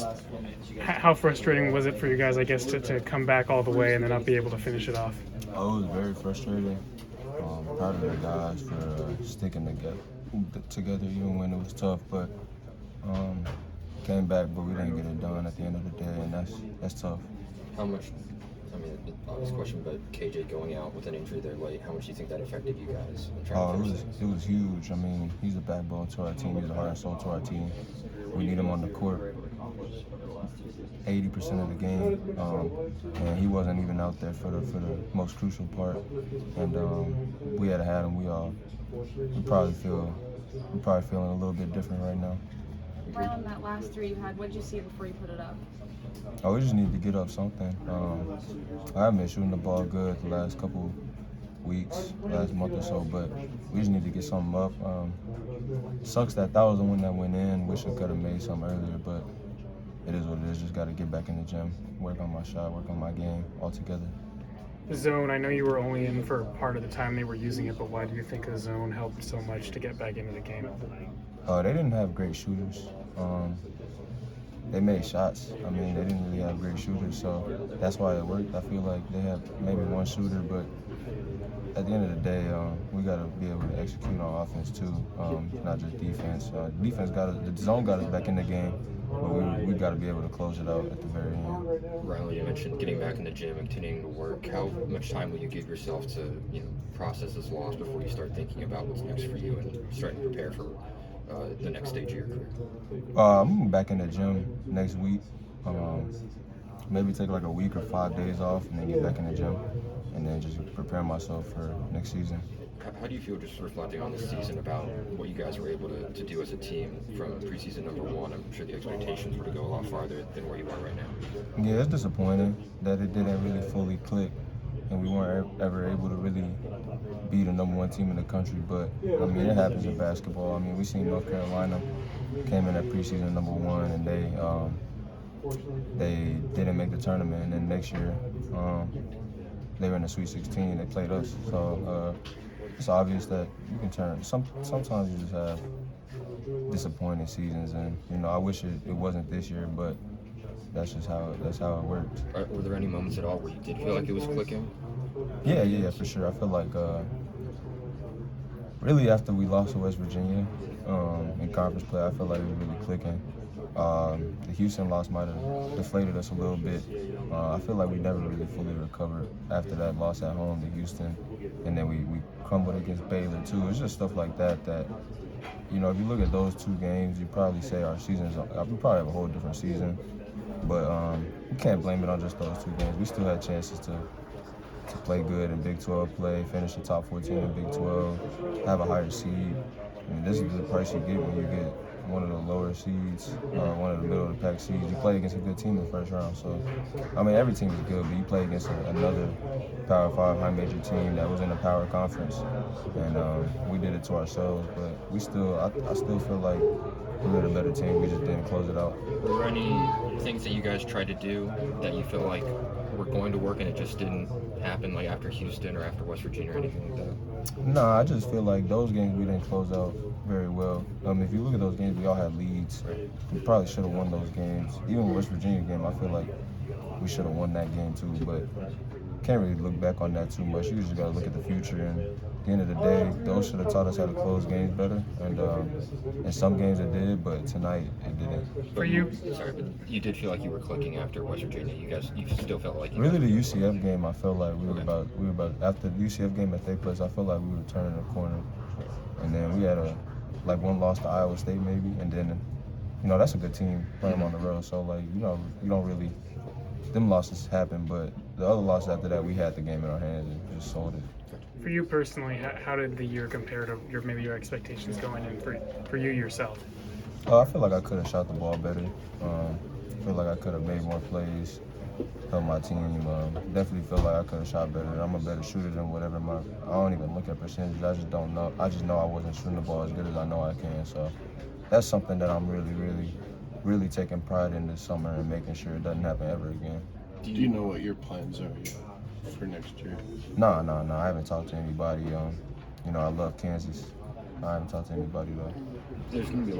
just how frustrating was it for you guys, I guess, to come back all the way and then not be able to finish it off? Oh, it was very frustrating. Proud of the guys for sticking together even when it was tough, but came back, but we didn't get it done at the end of the day, and that's tough. How much, I mean, obvious question, but KJ going out with an injury there late, how much do you think that affected you guys? It was huge. I mean, he's the backbone to our team. He's the heart and soul to our team. We need him on the court 80% of the game, and he wasn't even out there for the most crucial part. And we had had him. We probably feeling a little bit different right now. Rylan, that last three you had, what did you see before you put it up? Oh, we just need to get up something. I haven't been shooting the ball good the last couple weeks, last month or so, but we just need to get something up. Sucks that was the one that went in. Wish I could have made some earlier, but it is what it is. Just got to get back in the gym, work on my shot, work on my game altogether. The zone, I know you were only in for part of the time they were using it, but why do you think the zone helped so much to get back into the game? They didn't have great shooters. They made shots. I mean, they didn't really have great shooters, so that's why it worked. I feel like they have maybe one shooter, but at the end of the day, we got to be able to execute on offense too, not just defense. The zone got us back in the game, but we got to be able to close it out at the very end. Rylan, you mentioned getting back in the gym and continuing to work. How much time will you give yourself to, process this loss before you start thinking about what's next for you and starting to prepare for the next stage of your career? I'm back in the gym next week. Maybe take like a week or 5 days off and then get back in the gym and then just prepare myself for next season. How do you feel just reflecting on this season about what you guys were able to do as a team from preseason #1? I'm sure the expectations were to go a lot farther than where you are right now. Yeah, it's disappointing that it didn't really fully click and we weren't ever able to really be the #1 team in the country, but I mean, it happens in basketball. I mean, we seen North Carolina came in at preseason #1 and they didn't make the tournament, and then next year they were in the Sweet 16. They played us, so it's obvious that you can turn. Sometimes you just have disappointing seasons, and I wish it wasn't this year, but that's how it worked. Were there any moments at all where you did feel like it was clicking? Yeah, for sure. I feel like really after we lost to West Virginia in conference play, I feel like it was really clicking. The Houston loss might have deflated us a little bit. I feel like we never really fully recovered after that loss at home to Houston, and then we crumbled against Baylor too. It's just stuff like that if you look at those two games, you probably say our season's. We probably have a whole different season, but you can't blame it on just those two games. We still had chances to play good in Big 12 play, finish the top 14 in Big 12, have a higher seed. I mean, this is the price you get when you get one of the lower seeds, one of the middle of the pack seeds. You play against a good team in the first round. So, I mean, every team is good, but you play against another Power 5 high major team that was in a power conference, and we did it to ourselves. But I still feel like we were the better team. We just didn't close it out. Were there any things that you guys tried to do that you feel like were going to work and it just didn't happen, like after Houston or after West Virginia or anything like that? No, I just feel like those games we didn't close out very well. If you look at those games, we all had leads. We probably should have won those games. Even the West Virginia game, I feel like we should have won that game too, but can't really look back on that too much. You just got to look at the future, and at the end of the day, those should have taught us how to close games better, and in some games it did, but tonight it didn't. For you? Sorry, but you did feel like you were clicking after West Virginia. You still felt like really the UCF game, I felt like we were about after the UCF game at their place, I felt like we were turning the corner, and then we had one loss to Iowa State maybe, and then that's a good team playing on the road, so you don't really, them losses happen, but the other loss after that, we had the game in our hands and just sold it. For you personally, how did the year compare to your expectations going in for you yourself? I feel like I could have shot the ball better. I feel like I could have made more plays, helped my team. Definitely feel like I could have shot better. I'm a better shooter than whatever I don't even look at percentages. I just don't know. I just know I wasn't shooting the ball as good as I know I can. So that's something that I'm really, really, really taking pride in this summer and making sure it doesn't happen ever again. Do you know what your plans are for next year? No. I haven't talked to anybody. I love Kansas. I haven't talked to anybody though. There's going to be a lot